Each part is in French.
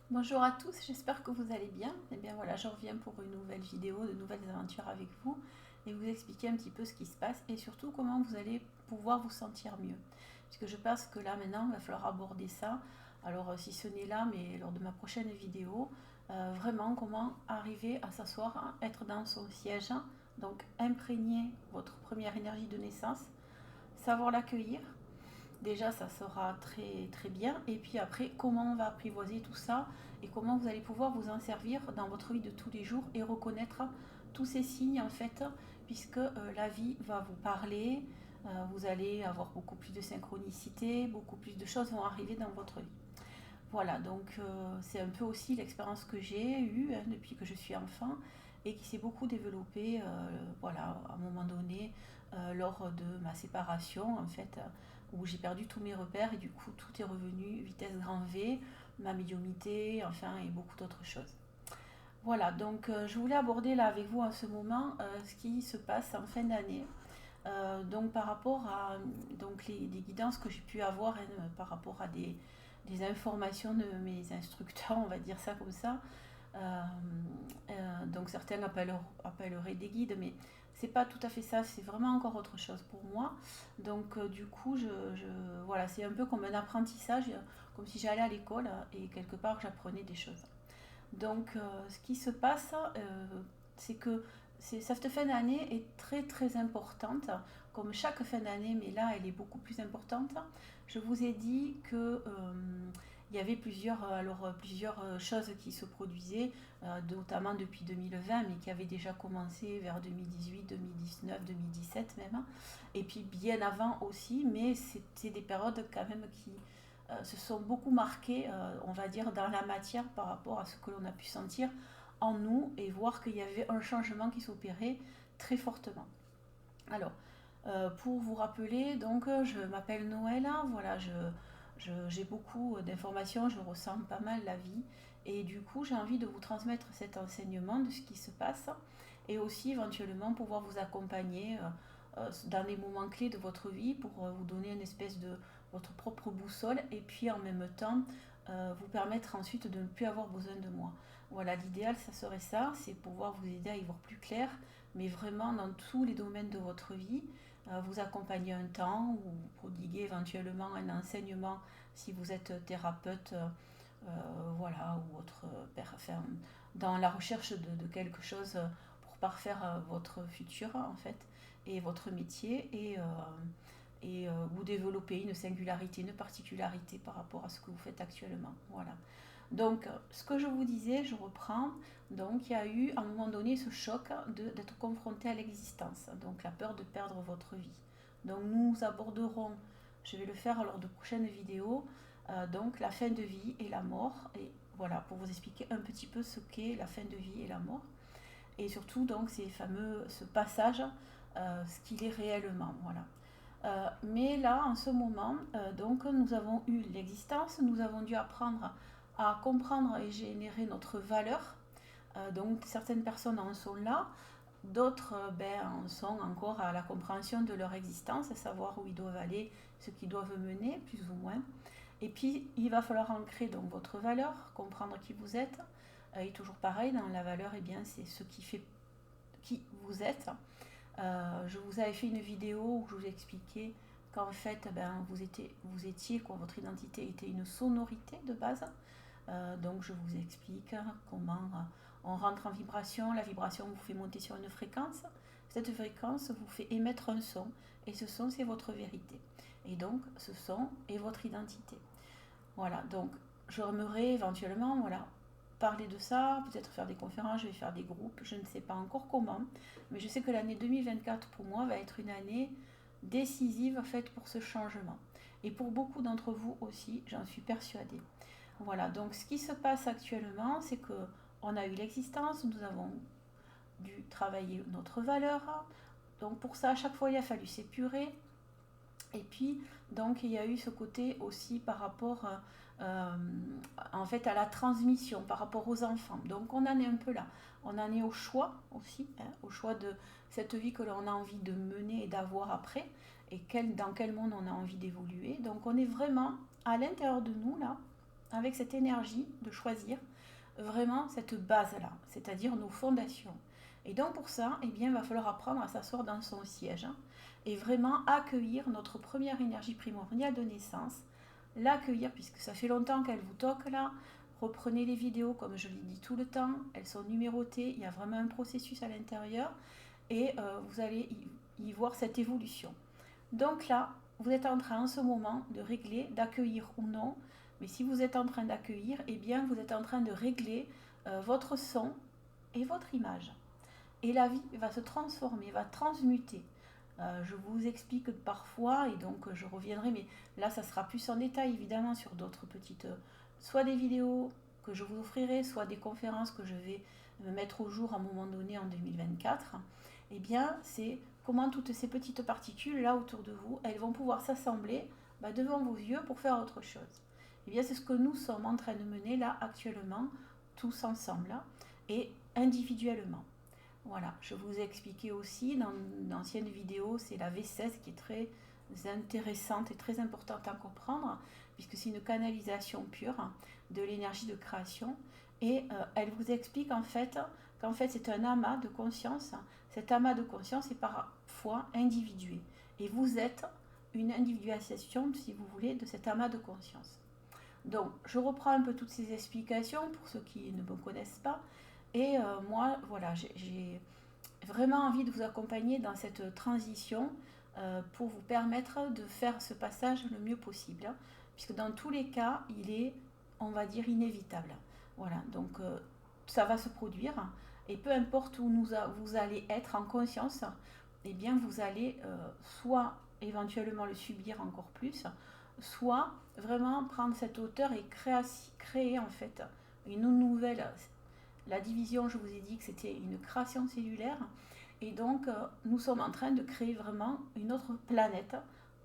Bonjour à tous, j'espère que vous allez bien. Et bien voilà, je reviens pour une nouvelle vidéo, de nouvelles aventures avec vous et vous expliquer un petit peu ce qui se passe et surtout comment vous allez pouvoir vous sentir mieux. Puisque je pense que là maintenant, il va falloir aborder ça. Alors si ce n'est là, mais lors de ma prochaine vidéo, vraiment comment arriver à s'asseoir, hein, être dans son siège, hein, donc imprégner votre première énergie de naissance, savoir l'accueillir. Déjà, ça sera très très bien. Et puis après, comment on va apprivoiser tout ça et comment vous allez pouvoir vous en servir dans votre vie de tous les jours et reconnaître tous ces signes en fait, puisque la vie va vous parler, vous allez avoir beaucoup plus de synchronicité, beaucoup plus de choses vont arriver dans votre vie. Voilà, donc c'est un peu aussi l'expérience que j'ai eue, hein, depuis que je suis enfant et qui s'est beaucoup développée, voilà, à un moment donné, lors de ma séparation, en fait, où j'ai perdu tous mes repères et du coup tout est revenu vitesse grand V, ma médiumnité, enfin, et beaucoup d'autres choses. Voilà, donc je voulais aborder là avec vous en ce moment ce qui se passe en fin d'année. Donc par rapport à donc les guidances que j'ai pu avoir, hein, par rapport à des informations de mes instructeurs, on va dire ça comme ça. Donc certains appelleraient des guides, mais c'est pas tout à fait ça, c'est vraiment encore autre chose pour moi. Donc du coup, voilà, c'est un peu comme un apprentissage, comme si j'allais à l'école et quelque part j'apprenais des choses. Donc, ce qui se passe, c'est que cette fin d'année est très très importante, comme chaque fin d'année, mais là elle est beaucoup plus importante. Je vous ai dit que il y avait plusieurs choses qui se produisaient, notamment depuis 2020, mais qui avaient déjà commencé vers 2018, 2019, 2017 même, et puis bien avant aussi, mais c'est des périodes quand même qui se sont beaucoup marquées, on va dire, dans la matière par rapport à ce que l'on a pu sentir en nous et voir qu'il y avait un changement qui s'opérait très fortement. Alors, pour vous rappeler, donc je m'appelle Noëlla, voilà, j'ai beaucoup d'informations, je ressens pas mal la vie et du coup j'ai envie de vous transmettre cet enseignement de ce qui se passe et aussi éventuellement pouvoir vous accompagner dans les moments clés de votre vie pour vous donner une espèce de votre propre boussole et puis en même temps vous permettre ensuite de ne plus avoir besoin de moi. Voilà, l'idéal ça serait ça, c'est pouvoir vous aider à y voir plus clair, mais vraiment dans tous les domaines de votre vie, vous accompagner un temps ou prodiguer éventuellement un enseignement si vous êtes thérapeute, voilà, ou autre, enfin, dans la recherche de quelque chose pour parfaire votre futur en fait et votre métier et vous développer une singularité, une particularité par rapport à ce que vous faites actuellement. Voilà. Donc, ce que je vous disais, je reprends. Donc, il y a eu à un moment donné ce choc d'être confronté à l'existence, donc la peur de perdre votre vie. Donc, nous aborderons, je vais le faire lors de prochaines vidéos, donc la fin de vie et la mort. Et voilà, pour vous expliquer un petit peu ce qu'est la fin de vie et la mort. Et surtout, donc, ce passage, ce qu'il est réellement. Voilà. Mais là, en ce moment, donc, nous avons eu l'existence, nous avons dû apprendre à comprendre et générer notre valeur. Donc, certaines personnes en sont là, d'autres en sont encore à la compréhension de leur existence, à savoir où ils doivent aller, ce qu'ils doivent mener, plus ou moins. Et puis, il va falloir ancrer donc votre valeur, comprendre qui vous êtes. Et toujours pareil, dans la valeur, eh bien, c'est ce qui fait qui vous êtes. Je vous avais fait une vidéo où je vous expliquais qu'en fait, vous étiez, quoi, votre identité était une sonorité de base. Donc je vous explique comment on rentre en vibration. La vibration vous fait monter sur une fréquence. Cette fréquence vous fait émettre un son. Et ce son, c'est votre vérité. Et donc, ce son est votre identité. Voilà, donc j'aimerais éventuellement, voilà, parler de ça, peut-être faire des conférences, je vais faire des groupes, je ne sais pas encore comment, mais je sais que l'année 2024 pour moi va être une année décisive faite pour ce changement. Et pour beaucoup d'entre vous aussi, j'en suis persuadée. Voilà, donc ce qui se passe actuellement, c'est que on a eu l'existence, nous avons dû travailler notre valeur. Donc pour ça, à chaque fois, il a fallu s'épurer, et puis, donc, il y a eu ce côté aussi par rapport en fait à la transmission, par rapport aux enfants. Donc, on en est un peu là. On en est au choix aussi, hein, au choix de cette vie que l'on a envie de mener et d'avoir après, et dans quel monde on a envie d'évoluer. Donc, on est vraiment à l'intérieur de nous, là, avec cette énergie de choisir vraiment cette base-là, c'est-à-dire nos fondations. Et donc pour ça, eh bien, il va falloir apprendre à s'asseoir dans son siège et vraiment accueillir notre première énergie primordiale de naissance, l'accueillir puisque ça fait longtemps qu'elle vous toque là. Reprenez les vidéos comme je l'ai dit tout le temps, elles sont numérotées, il y a vraiment un processus à l'intérieur et vous allez y voir cette évolution. Donc là, vous êtes en train en ce moment de régler, d'accueillir ou non, mais si vous êtes en train d'accueillir, eh bien vous êtes en train de régler votre son et votre image. Et la vie va se transformer, va transmuter. Je vous explique parfois, et donc je reviendrai, mais là ça sera plus en détail évidemment sur d'autres petites, soit des vidéos que je vous offrirai, soit des conférences que je vais me mettre au jour à un moment donné en 2024. Eh bien, c'est comment toutes ces petites particules là autour de vous, elles vont pouvoir s'assembler devant vos yeux pour faire autre chose. Eh bien, c'est ce que nous sommes en train de mener là actuellement, tous ensemble là, et individuellement. Voilà, je vous ai expliqué aussi dans une ancienne vidéo, c'est la V16 qui est très intéressante et très importante à comprendre, puisque c'est une canalisation pure de l'énergie de création. Et elle vous explique qu'en fait c'est un amas de conscience. Cet amas de conscience est parfois individué. Et vous êtes une individualisation, si vous voulez, de cet amas de conscience. Donc, je reprends un peu toutes ces explications pour ceux qui ne me connaissent pas. Et moi, voilà, j'ai vraiment envie de vous accompagner dans cette transition pour vous permettre de faire ce passage le mieux possible. Puisque dans tous les cas, il est, on va dire, inévitable. Voilà, donc ça va se produire. Et peu importe où vous allez être en conscience, eh bien, vous allez soit éventuellement le subir encore plus, soit vraiment prendre cette hauteur et créer en fait une nouvelle. La division, je vous ai dit que c'était une création cellulaire, et donc nous sommes en train de créer vraiment une autre planète,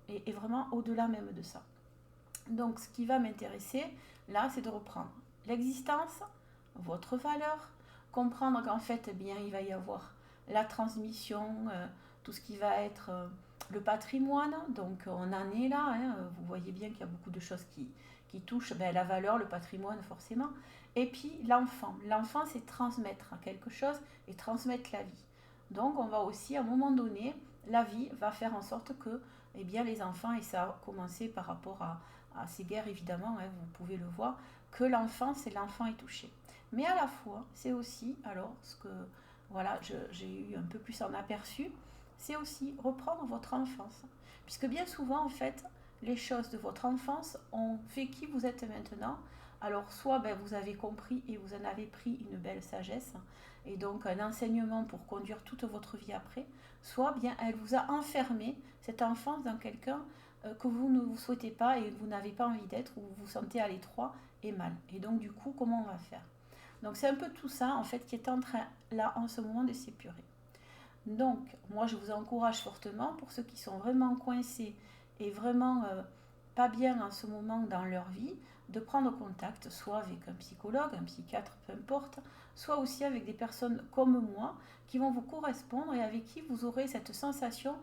et vraiment au-delà même de ça. Donc ce qui va m'intéresser là, c'est de reprendre l'existence, votre valeur, comprendre qu'en fait, eh bien, il va y avoir la transmission, tout ce qui va être le patrimoine, donc on en est là, vous voyez bien qu'il y a beaucoup de choses qui touchent la valeur, le patrimoine forcément, et puis l'enfant. L'enfant, c'est transmettre quelque chose et transmettre la vie. Donc on va aussi, à un moment donné, la vie va faire en sorte que eh bien, les enfants, et ça a commencé par rapport à ces guerres évidemment, vous pouvez le voir, que l'enfant est touché. Mais à la fois, c'est aussi, alors ce que voilà, j'ai eu un peu plus en aperçu, c'est aussi reprendre votre enfance. Puisque bien souvent, en fait, les choses de votre enfance ont fait qui vous êtes maintenant. Alors, soit vous avez compris et vous en avez pris une belle sagesse, et donc un enseignement pour conduire toute votre vie après, soit bien elle vous a enfermé, cette enfance, dans quelqu'un que vous ne vous souhaitez pas et que vous n'avez pas envie d'être, ou vous vous sentez à l'étroit et mal. Et donc, du coup, comment on va faire? Donc, c'est un peu tout ça, en fait, qui est en train, là, en ce moment, de s'épurer. Donc, moi, je vous encourage fortement, pour ceux qui sont vraiment coincés et vraiment pas bien en ce moment dans leur vie, de prendre contact, soit avec un psychologue, un psychiatre, peu importe, soit aussi avec des personnes comme moi, qui vont vous correspondre et avec qui vous aurez cette sensation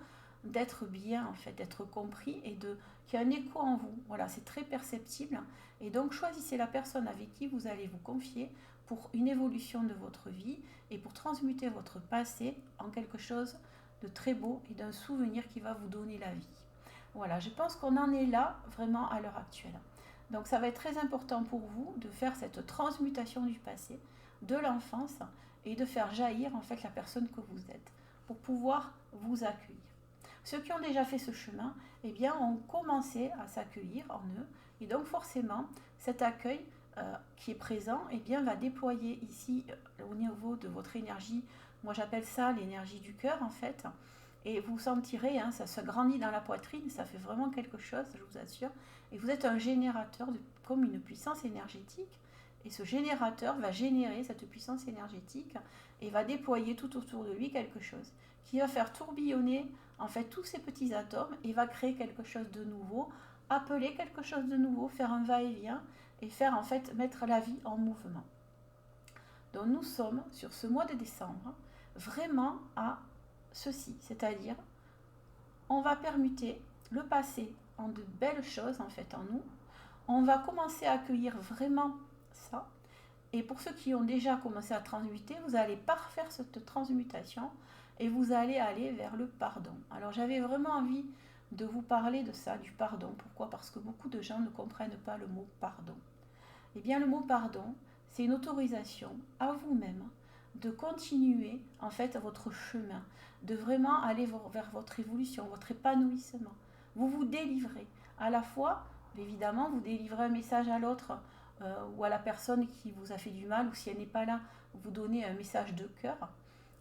d'être bien, en fait, d'être compris et qu'il y a un écho en vous. Voilà, c'est très perceptible. Et donc, choisissez la personne avec qui vous allez vous confier pour une évolution de votre vie et pour transmuter votre passé en quelque chose de très beau et d'un souvenir qui va vous donner la vie. Voilà, je pense qu'on en est là vraiment à l'heure actuelle. Donc ça va être très important pour vous de faire cette transmutation du passé, de l'enfance, et de faire jaillir en fait la personne que vous êtes pour pouvoir vous accueillir. Ceux qui ont déjà fait ce chemin, eh bien, ont commencé à s'accueillir en eux, et donc forcément, cet accueil qui est présent, eh bien, va déployer ici au niveau de votre énergie. Moi, j'appelle ça l'énergie du cœur, en fait. Et vous sentirez, ça se grandit dans la poitrine, ça fait vraiment quelque chose, je vous assure. Et vous êtes un générateur, comme une puissance énergétique. Et ce générateur va générer cette puissance énergétique et va déployer tout autour de lui quelque chose qui va faire tourbillonner en fait tous ces petits atomes et va créer quelque chose de nouveau, appeler quelque chose de nouveau, faire un va-et-vient et faire en fait mettre la vie en mouvement. Donc nous sommes sur ce mois de décembre vraiment à ceci, c'est-à-dire on va permuter le passé en de belles choses en fait en nous, on va commencer à accueillir vraiment ça. Et pour ceux qui ont déjà commencé à transmuter, vous allez parfaire cette transmutation et vous allez aller vers le pardon. Alors j'avais vraiment envie de vous parler de ça, du pardon. Pourquoi? Parce que beaucoup de gens ne comprennent pas le mot pardon. Eh bien le mot pardon, c'est une autorisation à vous-même de continuer en fait votre chemin, de vraiment aller vers votre évolution, votre épanouissement. Vous vous délivrez. À la fois, évidemment, vous délivrez un message à l'autre ou à la personne qui vous a fait du mal, ou si elle n'est pas là, vous donnez un message de cœur.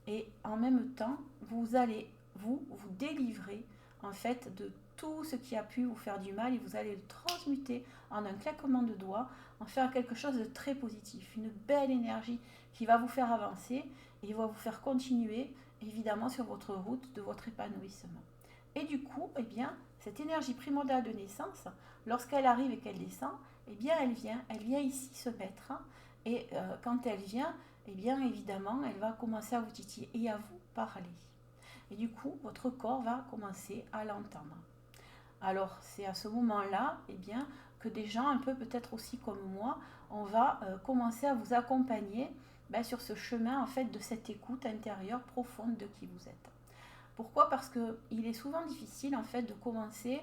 Et en même temps, vous allez vous délivrer en fait de tout ce qui a pu vous faire du mal et vous allez le transmuter en un claquement de doigts, en faire quelque chose de très positif, une belle énergie qui va vous faire avancer et va vous faire continuer évidemment sur votre route de votre épanouissement. Et du coup, eh bien, cette énergie primordiale de naissance, lorsqu'elle arrive et qu'elle descend, eh bien, elle vient ici se mettre. Et quand elle vient, eh bien, évidemment, elle va commencer à vous titiller et à vous parler. Et du coup, votre corps va commencer à l'entendre. Alors, c'est à ce moment-là, eh bien, que des gens un peu peut-être aussi comme moi, on va commencer à vous accompagner sur ce chemin en fait de cette écoute intérieure profonde de qui vous êtes. Pourquoi? Parce qu'il est souvent difficile en fait de commencer.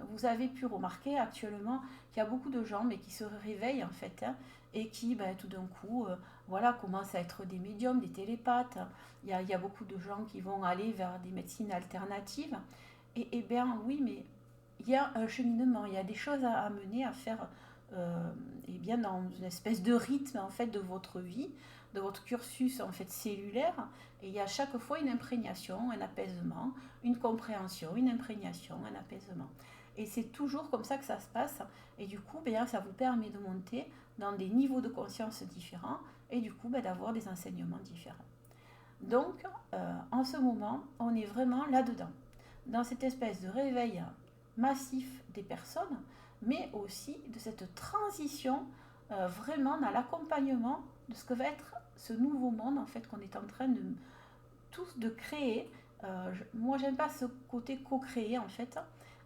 Vous avez pu remarquer actuellement qu'il y a beaucoup de gens mais qui se réveillent en fait et qui tout d'un coup commencent à être des médiums, des télépathes. Il y a beaucoup de gens qui vont aller vers des médecines alternatives. Et bien oui, mais il y a un cheminement, il y a des choses à mener, à faire dans une espèce de rythme en fait de votre vie, de votre cursus en fait cellulaire. Et il y a chaque fois une imprégnation, un apaisement, une compréhension, une imprégnation, un apaisement. Et c'est toujours comme ça que ça se passe. Et du coup, ça vous permet de monter dans des niveaux de conscience différents et du coup d'avoir des enseignements différents. Donc, en ce moment, on est vraiment là-dedans, dans cette espèce de réveil massif des personnes, mais aussi de cette transition vraiment dans l'accompagnement de ce que va être ce nouveau monde en fait qu'on est en train de tous de créer. Moi, j'aime pas ce côté co-créer en fait.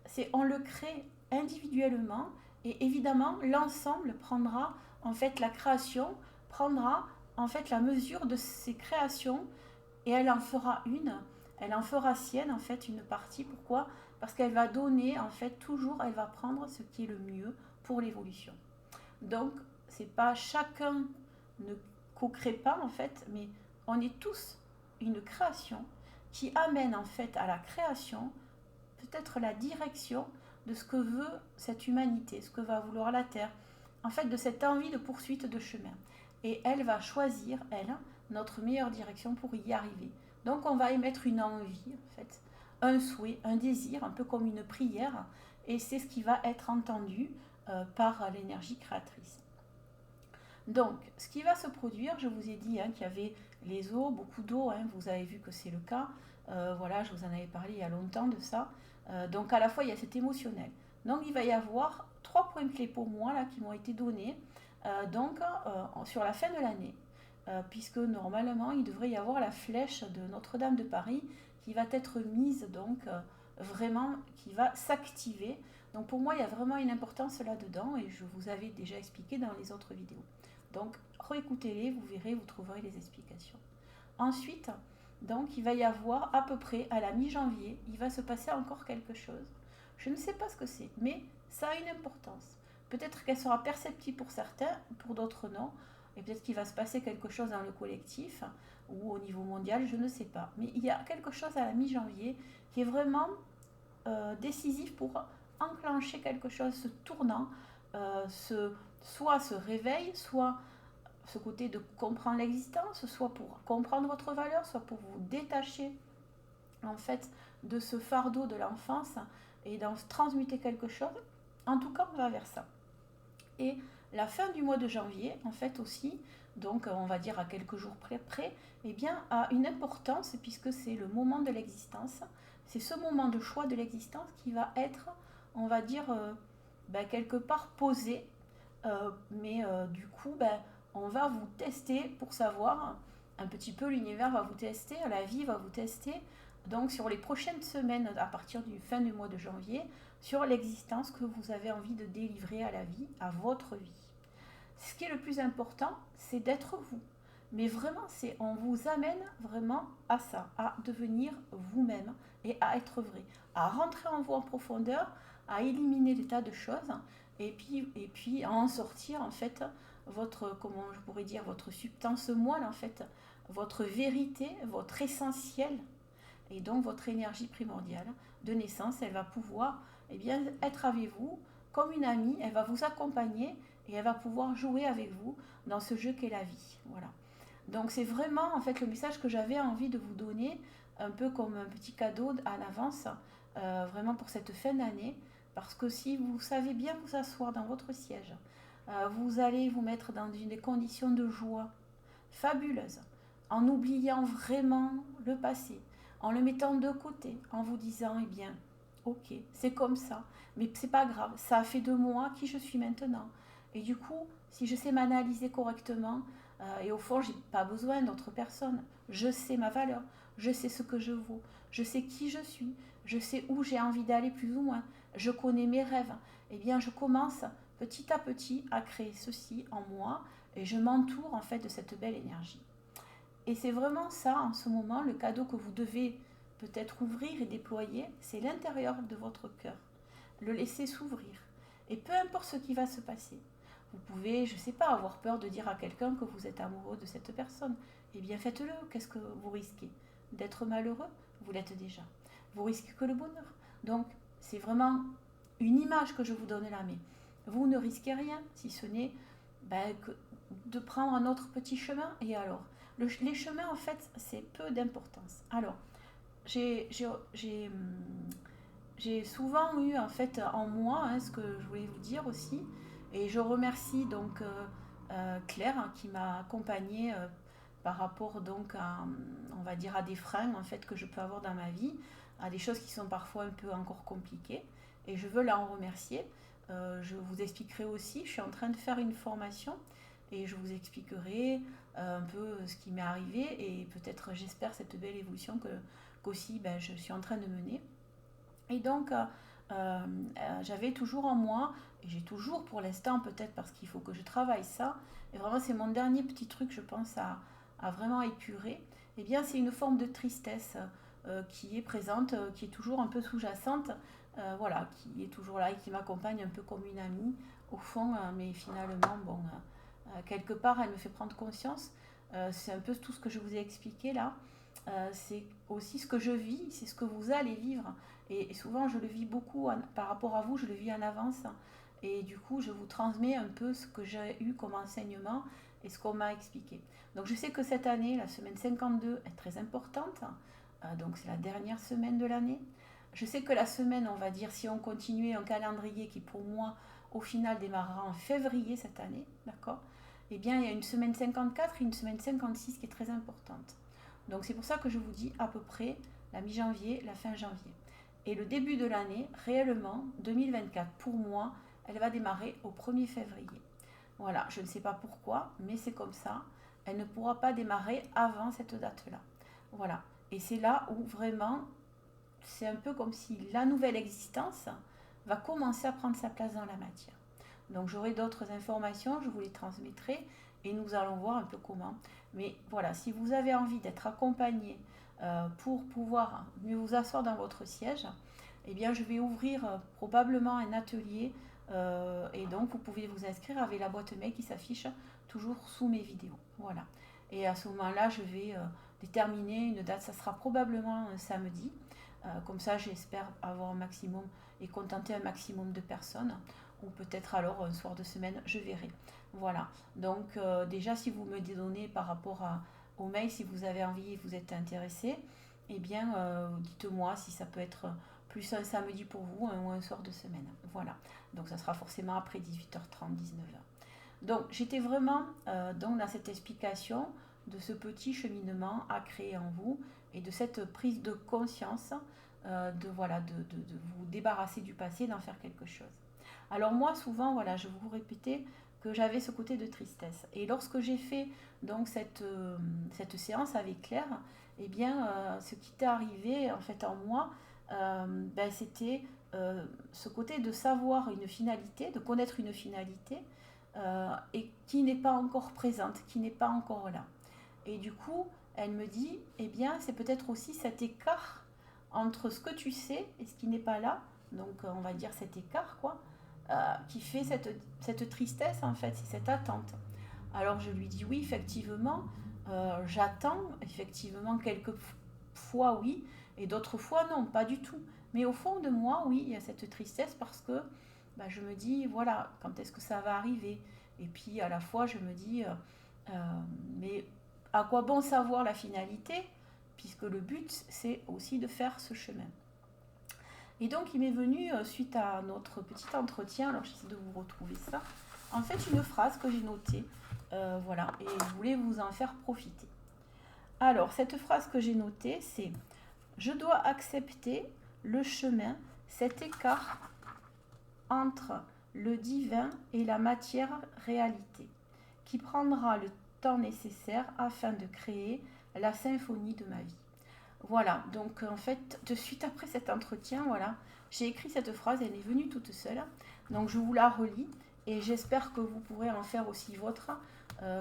C'est on le crée individuellement et évidemment l'ensemble prendra en fait la création prendra en fait la mesure de ces créations et elle en fera sienne en fait une partie. Pourquoi? Parce qu'elle va donner en fait toujours, elle va prendre ce qui est le mieux pour l'évolution. Donc c'est pas chacun ne co-crée pas en fait, mais on est tous une création qui amène en fait à la création peut-être la direction de ce que veut cette humanité, ce que va vouloir la Terre, en fait de cette envie de poursuite de chemin. Et elle va choisir, elle, notre meilleure direction pour y arriver. Donc on va émettre une envie, en fait, un souhait, un désir, un peu comme une prière, et c'est ce qui va être entendu par l'énergie créatrice. Donc, ce qui va se produire, je vous ai dit qu'il y avait les eaux, beaucoup d'eau, vous avez vu que c'est le cas. Je vous en avais parlé il y a longtemps de ça. Donc, à la fois, il y a cet émotionnel. Donc, il va y avoir 3 points clés pour moi là, qui m'ont été donnés sur la fin de l'année. Puisque normalement, il devrait y avoir la flèche de Notre-Dame de Paris qui va être mise, vraiment, qui va s'activer. Donc, pour moi, il y a vraiment une importance là-dedans et je vous avais déjà expliqué dans les autres vidéos. Donc, réécoutez-les, vous verrez, vous trouverez les explications. Ensuite, donc, il va y avoir à peu près à la mi-janvier, il va se passer encore quelque chose. Je ne sais pas ce que c'est, mais ça a une importance. Peut-être qu'elle sera perceptible pour certains, pour d'autres non. Et peut-être qu'il va se passer quelque chose dans le collectif ou au niveau mondial, je ne sais pas. Mais il y a quelque chose à la mi-janvier qui est vraiment décisif pour enclencher quelque chose, ce tournant, soit ce réveil, soit ce côté de comprendre l'existence, soit pour comprendre votre valeur, soit pour vous détacher en fait de ce fardeau de l'enfance et d'en transmuter quelque chose. En tout cas, on va vers ça. Et la fin du mois de janvier, en fait aussi, donc on va dire à quelques jours près, a une importance puisque c'est le moment de l'existence. C'est ce moment de choix de l'existence qui va être, on va dire, quelque part posé. Du coup, on va vous tester pour savoir, un petit peu l'univers va vous tester, la vie va vous tester donc sur les prochaines semaines, à partir du fin du mois de janvier, sur l'existence que vous avez envie de délivrer à la vie, à votre vie. Ce qui est le plus important, c'est d'être vous. Mais vraiment, on vous amène vraiment à ça, à devenir vous-même et à être vrai, à rentrer en vous en profondeur, à éliminer des tas de choses et puis à en sortir en fait votre, comment je pourrais dire, votre substance moelle en fait, votre vérité, votre essentiel et donc votre énergie primordiale de naissance, elle va pouvoir être avec vous comme une amie, elle va vous accompagner et elle va pouvoir jouer avec vous dans ce jeu qu'est la vie. Voilà. Donc c'est vraiment en fait le message que j'avais envie de vous donner, un peu comme un petit cadeau à l'avance, vraiment pour cette fin d'année, parce que si vous savez bien vous asseoir dans votre siège, vous allez vous mettre dans des conditions de joie fabuleuses, en oubliant vraiment le passé, en le mettant de côté, en vous disant, eh bien, ok, c'est comme ça, mais c'est pas grave, ça a fait de moi qui je suis maintenant. Et du coup, si je sais m'analyser correctement, et au fond, j'ai pas besoin d'autres personnes, je sais ma valeur, je sais ce que je vaux, je sais qui je suis, je sais où j'ai envie d'aller plus ou moins, je connais mes rêves, eh bien, je commence petit à petit à créer ceci en moi et je m'entoure en fait de cette belle énergie. Et c'est vraiment ça en ce moment, le cadeau que vous devez peut-être ouvrir et déployer, c'est l'intérieur de votre cœur. Le laisser s'ouvrir. Et peu importe ce qui va se passer. Vous pouvez, je ne sais pas, avoir peur de dire à quelqu'un que vous êtes amoureux de cette personne. Eh bien faites-le. Qu'est-ce que vous risquez? D'être malheureux? Vous l'êtes déjà. Vous risquez que le bonheur. Donc c'est vraiment une image que je vous donne là, mais vous ne risquez rien si ce n'est que de prendre un autre petit chemin. Et alors les chemins, en fait, c'est peu d'importance. Alors, j'ai souvent eu, en fait, en moi, ce que je voulais vous dire aussi, et je remercie donc Claire qui m'a accompagnée par rapport donc à, on va dire, à des freins, en fait, que je peux avoir dans ma vie, à des choses qui sont parfois un peu encore compliquées, et je veux la en remercier. Je vous expliquerai aussi, je suis en train de faire une formation, et je vous expliquerai un peu ce qui m'est arrivé et peut-être j'espère cette belle évolution qu'aussi je suis en train de mener. Et donc j'avais toujours en moi, et j'ai toujours pour l'instant peut-être parce qu'il faut que je travaille ça, et vraiment c'est mon dernier petit truc je pense à vraiment épurer, et bien c'est une forme de tristesse qui est présente, qui est toujours un peu sous-jacente, voilà, qui est toujours là et qui m'accompagne un peu comme une amie au fond, mais finalement bon... quelque part, elle me fait prendre conscience. C'est un peu tout ce que je vous ai expliqué là. C'est aussi ce que je vis, c'est ce que vous allez vivre. Et souvent, je le vis beaucoup par rapport à vous, je le vis en avance. Et du coup, je vous transmets un peu ce que j'ai eu comme enseignement et ce qu'on m'a expliqué. Donc, je sais que cette année, la semaine 52 est très importante. Donc, c'est la dernière semaine de l'année. Je sais que la semaine, on va dire, si on continuait un calendrier qui, pour moi, au final, démarrera en février cette année, d'accord? Eh bien, il y a une semaine 54 et une semaine 56 qui est très importante. Donc, c'est pour ça que je vous dis à peu près la mi-janvier, la fin janvier. Et le début de l'année, réellement, 2024, pour moi, elle va démarrer au 1er février. Voilà, je ne sais pas pourquoi, mais c'est comme ça. Elle ne pourra pas démarrer avant cette date-là. Voilà. Et c'est là où vraiment, c'est un peu comme si la nouvelle existence va commencer à prendre sa place dans la matière. Donc j'aurai d'autres informations, je vous les transmettrai et nous allons voir un peu comment. Mais voilà, si vous avez envie d'être accompagné pour pouvoir mieux vous asseoir dans votre siège, eh bien je vais ouvrir probablement un atelier et donc vous pouvez vous inscrire avec la boîte mail qui s'affiche toujours sous mes vidéos. Voilà. Et à ce moment-là, je vais déterminer une date, ça sera probablement un samedi. Comme ça, j'espère avoir un maximum et contenter un maximum de personnes. Ou peut-être alors un soir de semaine, je verrai. Voilà. Donc déjà, si vous me donnez par rapport au mail, si vous avez envie et vous êtes intéressé, eh bien, dites-moi si ça peut être plus un samedi pour vous ou un soir de semaine. Voilà. Donc ça sera forcément après 18h30, 19h. Donc j'étais vraiment donc dans cette explication de ce petit cheminement à créer en vous et de cette prise de conscience de vous débarrasser du passé, d'en faire quelque chose. Alors moi, souvent, voilà, je vous répétais que j'avais ce côté de tristesse. Et lorsque j'ai fait donc cette séance avec Claire, eh bien, ce qui était arrivé en fait en moi, c'était ce côté de savoir une finalité, de connaître une finalité, et qui n'est pas encore présente, qui n'est pas encore là. Et du coup, elle me dit, eh bien, c'est peut-être aussi cet écart entre ce que tu sais et ce qui n'est pas là, donc on va dire cet écart, quoi, qui fait cette tristesse, en fait, c'est cette attente. Alors je lui dis oui, effectivement, j'attends, effectivement, quelques fois oui, et d'autres fois non, pas du tout. Mais au fond de moi, oui, il y a cette tristesse parce que je me dis, voilà, quand est-ce que ça va arriver? Et puis à la fois, je me dis, mais à quoi bon savoir la finalité, puisque le but, c'est aussi de faire ce chemin. Et donc, il m'est venu, suite à notre petit entretien, alors j'essaie de vous retrouver ça, en fait, une phrase que j'ai notée, voilà, et je voulais vous en faire profiter. Alors, cette phrase que j'ai notée, c'est « Je dois accepter le chemin, cet écart entre le divin et la matière réalité, qui prendra le temps nécessaire afin de créer la symphonie de ma vie. » Voilà, donc en fait, de suite après cet entretien, voilà, j'ai écrit cette phrase, elle est venue toute seule. Donc je vous la relis et j'espère que vous pourrez en faire aussi vôtre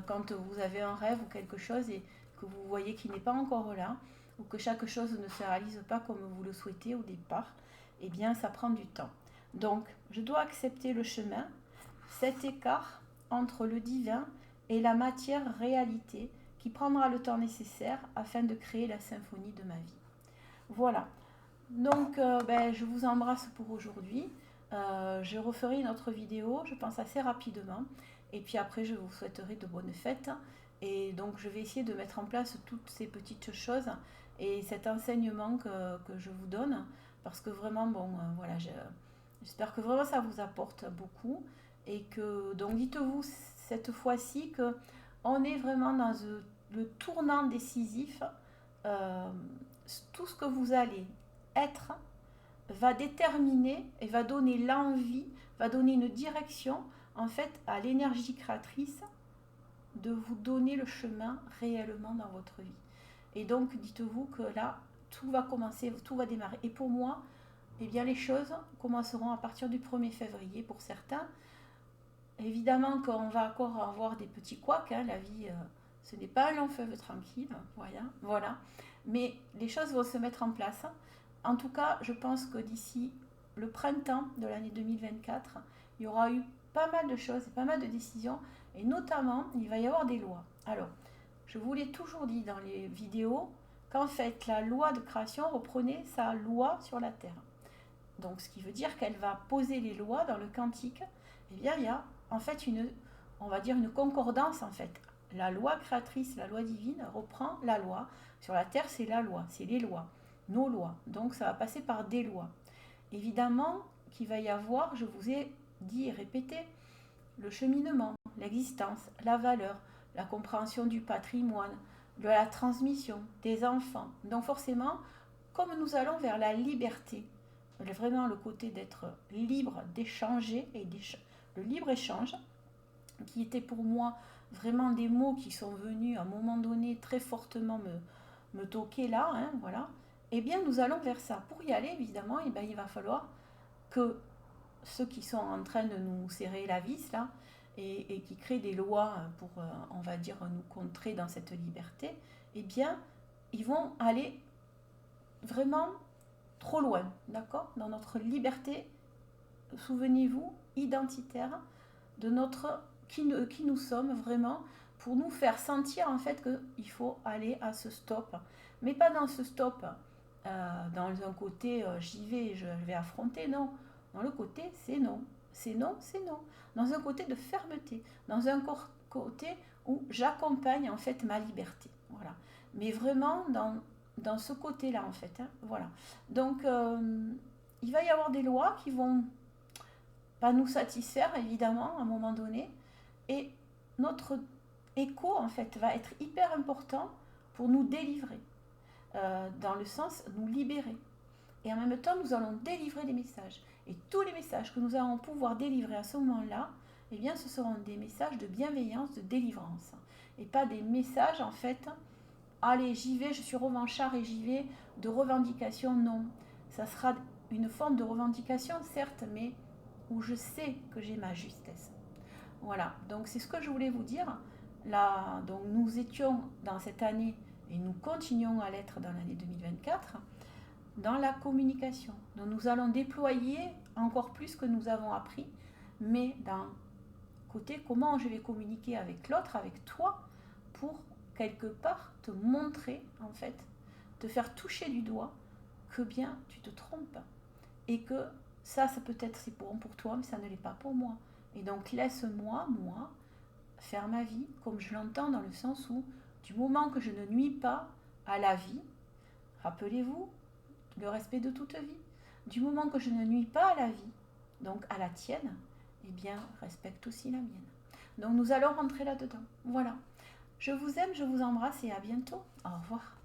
quand vous avez un rêve ou quelque chose et que vous voyez qu'il n'est pas encore là ou que chaque chose ne se réalise pas comme vous le souhaitez au départ. Eh bien, ça prend du temps. Donc, je dois accepter le chemin, cet écart entre le divin et la matière réalité qui prendra le temps nécessaire afin de créer la symphonie de ma vie. Voilà. Donc, je vous embrasse pour aujourd'hui. Je referai une autre vidéo, je pense assez rapidement. Et puis après, je vous souhaiterai de bonnes fêtes. Et donc, je vais essayer de mettre en place toutes ces petites choses et cet enseignement que je vous donne. Parce que vraiment, voilà, j'espère que vraiment ça vous apporte beaucoup. Et que, donc, dites-vous cette fois-ci que on est vraiment dans le tournant décisif. Tout ce que vous allez être va déterminer et va donner l'envie, va donner une direction en fait à l'énergie créatrice de vous donner le chemin réellement dans votre vie. Et donc dites-vous que là, tout va commencer, tout va démarrer. Et pour moi, eh bien, les choses commenceront à partir du 1er février pour certains. Évidemment qu'on va encore avoir des petits couacs, hein, la vie, ce n'est pas un long fleuve tranquille, voilà. Mais les choses vont se mettre en place. En tout cas, je pense que d'ici le printemps de l'année 2024, il y aura eu pas mal de choses, pas mal de décisions, et notamment, il va y avoir des lois. Alors, je vous l'ai toujours dit dans les vidéos, qu'en fait, la loi de création reprenait sa loi sur la Terre. Donc, ce qui veut dire qu'elle va poser les lois dans le quantique. Eh bien, il y a en fait on va dire une concordance en fait. La loi créatrice, la loi divine reprend la loi. Sur la Terre, c'est la loi, c'est les lois, nos lois. Donc, ça va passer par des lois. Évidemment qu'il va y avoir, je vous ai dit et répété, le cheminement, l'existence, la valeur, la compréhension du patrimoine, de la transmission des enfants. Donc forcément, comme nous allons vers la liberté, vraiment le côté d'être libre d'échanger et le libre-échange, qui était pour moi vraiment des mots qui sont venus à un moment donné très fortement me toquer là, hein, voilà, eh bien nous allons vers ça. Pour y aller, évidemment, eh bien, il va falloir que ceux qui sont en train de nous serrer la vis là, et qui créent des lois pour, on va dire, nous contrer dans cette liberté, eh bien, ils vont aller vraiment trop loin, d'accord, dans notre liberté, souvenez-vous, identitaire, de notre qui nous sommes vraiment, pour nous faire sentir en fait qu'il faut aller à ce stop, mais pas dans ce stop dans un côté j'y vais, je vais affronter, non, dans le côté c'est non, c'est non, c'est non, dans un côté de fermeté, dans un côté où j'accompagne en fait ma liberté, voilà, mais vraiment dans ce côté-là en fait, hein, voilà. Donc il va y avoir des lois qui vont pas nous satisfaire évidemment à un moment donné, et notre écho en fait va être hyper important pour nous délivrer, dans le sens nous libérer, et en même temps nous allons délivrer des messages, et tous les messages que nous allons pouvoir délivrer à ce moment-là, eh bien ce seront des messages de bienveillance, de délivrance. Et pas des messages en fait, allez j'y vais, je suis revanchard et j'y vais, de revendication, non. Ça sera une forme de revendication certes, mais où je sais que j'ai ma justesse. Voilà, donc c'est ce que je voulais vous dire. Là, donc nous étions dans cette année, et nous continuons à l'être dans l'année 2024, dans la communication. Donc nous allons déployer encore plus que nous avons appris, mais dans côté comment je vais communiquer avec l'autre, avec toi, pour quelque part te montrer, en fait, te faire toucher du doigt que bien tu te trompes. Et que ça peut-être c'est bon pour toi, mais ça ne l'est pas pour moi. Et donc laisse-moi, moi, faire ma vie comme je l'entends, dans le sens où du moment que je ne nuis pas à la vie, rappelez-vous, le respect de toute vie, du moment que je ne nuis pas à la vie, donc à la tienne, eh bien respecte aussi la mienne. Donc nous allons rentrer là-dedans. Voilà. Je vous aime, je vous embrasse et à bientôt. Au revoir.